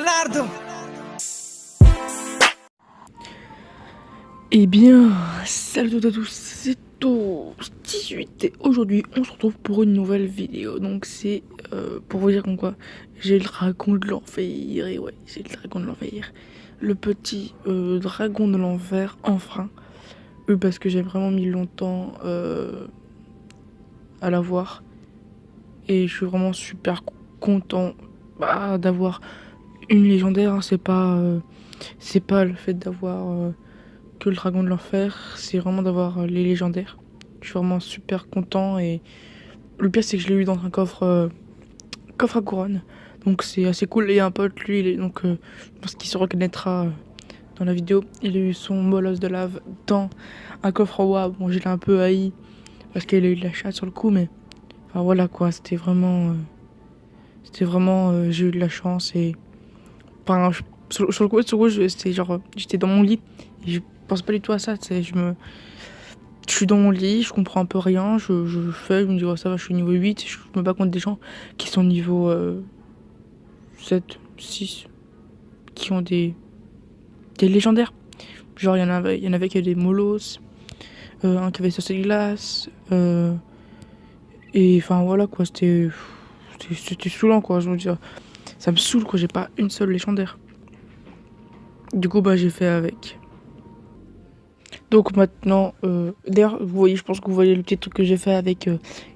Leonardo. Eh bien, salut à tous, c'est Toast18 et aujourd'hui on se retrouve pour une nouvelle vidéo. Donc c'est pour vous dire comme quoi j'ai le dragon de l'enfer, et ouais j'ai le dragon de l'enfer. Le petit dragon de l'enfer enfin, parce que j'ai vraiment mis longtemps à l'avoir. Et je suis vraiment super content d'avoir une légendaire, hein. C'est pas le fait d'avoir que le dragon de l'enfer, c'est vraiment d'avoir les légendaires. Je suis vraiment super content et le pire c'est que je l'ai eu dans un coffre à couronne. Donc c'est assez cool. Et un pote, lui, donc je pense qu'il se reconnaîtra dans la vidéo. Il a eu son molosse de lave dans un coffre en bois. Bon, je l'ai un peu haï parce qu'il a eu de la chatte sur le coup, mais enfin voilà quoi, j'ai eu de la chance et enfin, sur le coup, c'était genre, j'étais dans mon lit et je pense pas du tout à ça, tu sais, je suis dans mon lit, je comprends un peu rien, je fais, je me dis oh, ça va, je suis niveau 8, je me bats contre des gens qui sont niveau 7, 6, qui ont des légendaires. Genre il y en avait qui avaient des molosses, un qui avait saucé de glace, et enfin voilà quoi, c'était saoulant quoi, je veux dire, ça me saoule quoi, j'ai pas une seule légendaire. Du coup bah j'ai fait avec. Donc maintenant, d'ailleurs, vous voyez, je pense que vous voyez le petit truc que j'ai fait avec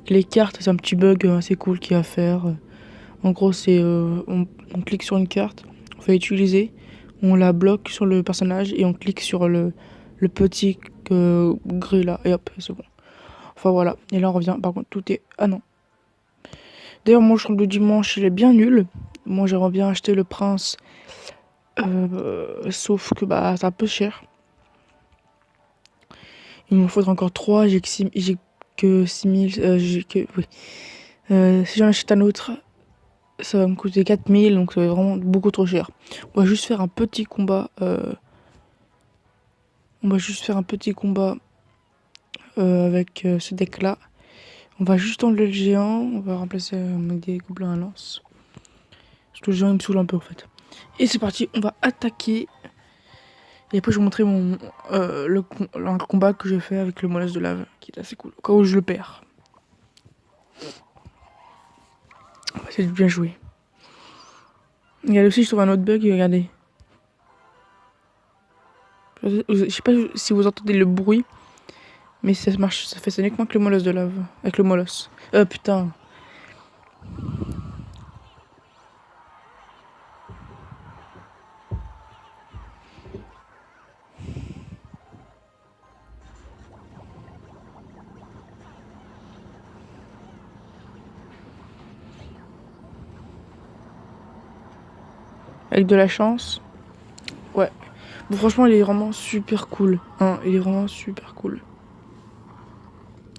les cartes. C'est un petit bug assez cool qu'il y a à faire. En gros, c'est on clique sur une carte, on fait utiliser, on la bloque sur le personnage et on clique sur le petit gris là. Et hop, c'est bon. Enfin voilà. Et là, on revient. Par contre, tout est... Ah non. D'ailleurs, moi, je trouve que le dimanche, il est bien nul. Moi, j'aimerais bien acheter le prince. Sauf que bah, c'est un peu cher. Il m'en faudra encore 3, j'ai que 6000, oui. Si j'en achète un autre, ça va me coûter 4000, donc ça va être vraiment beaucoup trop cher. On va juste faire un petit combat, avec ce deck là. On va juste enlever le géant, on va remplacer avec des gobelins à lance. Parce que le géant il me saoule un peu en fait. Et c'est parti, on va attaquer. Et après je vais vous montrer un combat que j'ai fait avec le molosse de lave, qui est assez cool, au cas où je le perds. On va essayer de bien jouer. Regardez aussi, je trouve un autre bug, regardez. Je sais pas si vous entendez le bruit, mais ça marche, ça fait uniquement avec le molosse de lave. Avec le molosse. Putain. Avec de la chance. Ouais. Bon, franchement, il est vraiment super cool. Hein, il est vraiment super cool.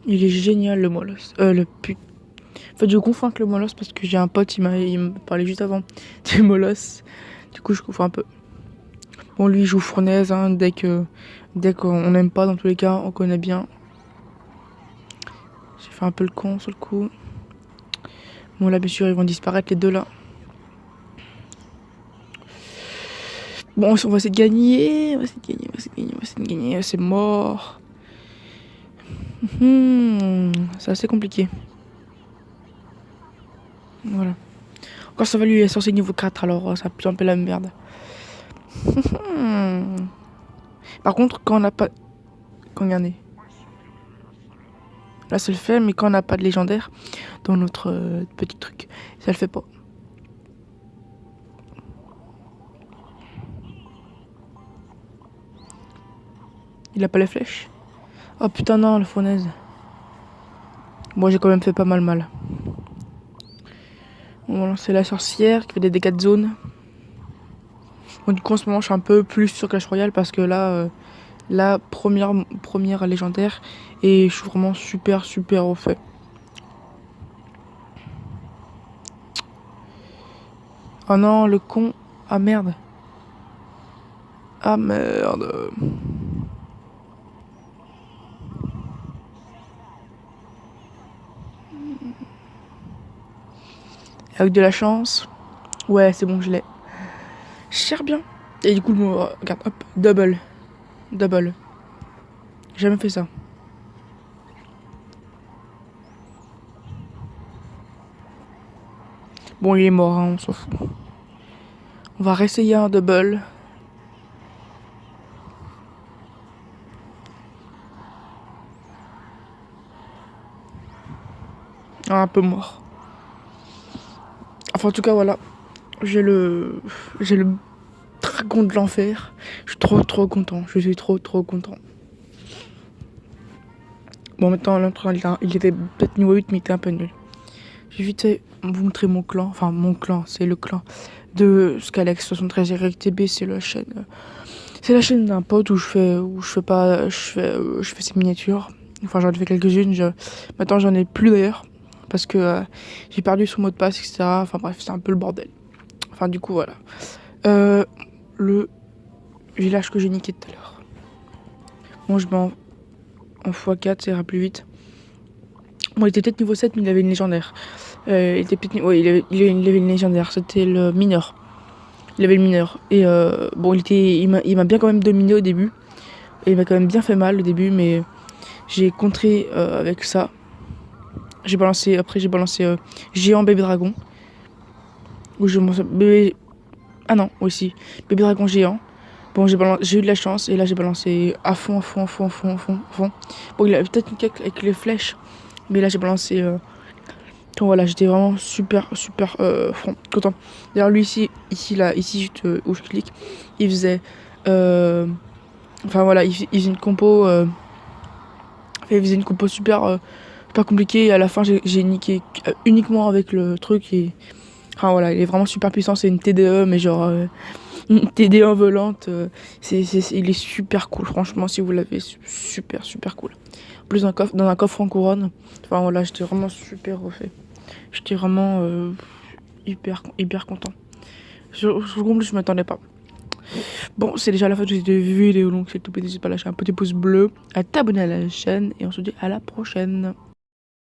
Il est génial, le molosse. En fait, je confonds avec le molosse parce que j'ai un pote, il me parlait juste avant du molosse. Du coup, je confonds un peu. Bon, lui, il joue fournaise, hein, dès qu'on n'aime pas, dans tous les cas, on connaît bien. J'ai fait un peu le con sur le coup. Bon, là, bien sûr, ils vont disparaître, les deux là. Bon, on va essayer de gagner, c'est mort. C'est assez compliqué. Voilà. Encore ça va lui est censé niveau 4, alors ça pue un peu la merde. Par contre, quand on n'a pas... Regardez. Là, ça le fait, mais quand on n'a pas de légendaire dans notre petit truc, ça le fait pas. Il a pas les flèches. Oh putain, non, la fournaise. Moi, j'ai quand même fait pas mal. Bon, c'est la sorcière qui fait des dégâts de zone. Bon, du coup, en ce moment, je suis un peu plus sur Clash Royale parce que là, la première légendaire, et je suis vraiment super au fait. Oh non, le con. Ah merde. Ah merde. Avec de la chance. Ouais, c'est bon, je l'ai. Cher bien. Et du coup, regarde, hop, double. Double. J'ai jamais fait ça. Bon, il est mort, hein, on s'en fout. On va réessayer un double. Ah, un peu mort. Enfin, en tout cas, voilà. J'ai le dragon de l'enfer. Je suis trop content. Je suis trop content. Bon, maintenant, l'autre, il était peut-être niveau 8, mais il était un peu nul. J'ai vite fait vous montrer mon clan. Enfin, mon clan, c'est le clan de Scalex 73 YTB. C'est la chaîne. C'est la chaîne d'un pote où je fais ses miniatures. Enfin, j'en ai fait quelques-unes. Maintenant, j'en ai plus d'ailleurs. Parce que j'ai perdu son mot de passe, etc. Enfin, bref, c'est un peu le bordel. Enfin, du coup, voilà. Le village que j'ai niqué tout à l'heure. Bon, je mets en x4, ça ira plus vite. Bon, il était peut-être niveau 7, mais il avait une légendaire. Il était peut-être il avait une légendaire. C'était le mineur. Il avait le mineur. Et bon, il m'a bien quand même dominé au début. Et il m'a quand même bien fait mal au début, mais j'ai contré avec ça. J'ai balancé géant bébé dragon. Ou bébé. Ah non, aussi. Bébé dragon géant. Bon, j'ai eu de la chance et là j'ai balancé à fond. Bon, il avait peut-être une cake avec les flèches, mais là j'ai balancé. Donc voilà, j'étais vraiment super content. D'ailleurs, lui ici juste où je clique, il faisait. Enfin voilà, il faisait une compo. Il faisait une compo super compliquée et à la fin j'ai niqué uniquement avec le truc et. Enfin voilà, il est vraiment super puissant, c'est une TDE, mais genre. Une TD en volante, il est super cool, franchement, si vous l'avez, super cool. En plus, dans un coffre en couronne, enfin voilà, j'étais vraiment super refait. J'étais vraiment hyper content. Sur le je m'attendais pas. Bon, c'est déjà la fin de cette vidéo, donc s'il te plaît, n'hésite pas à lâcher un petit pouce bleu, à t'abonner à la chaîne, et on se dit à la prochaine.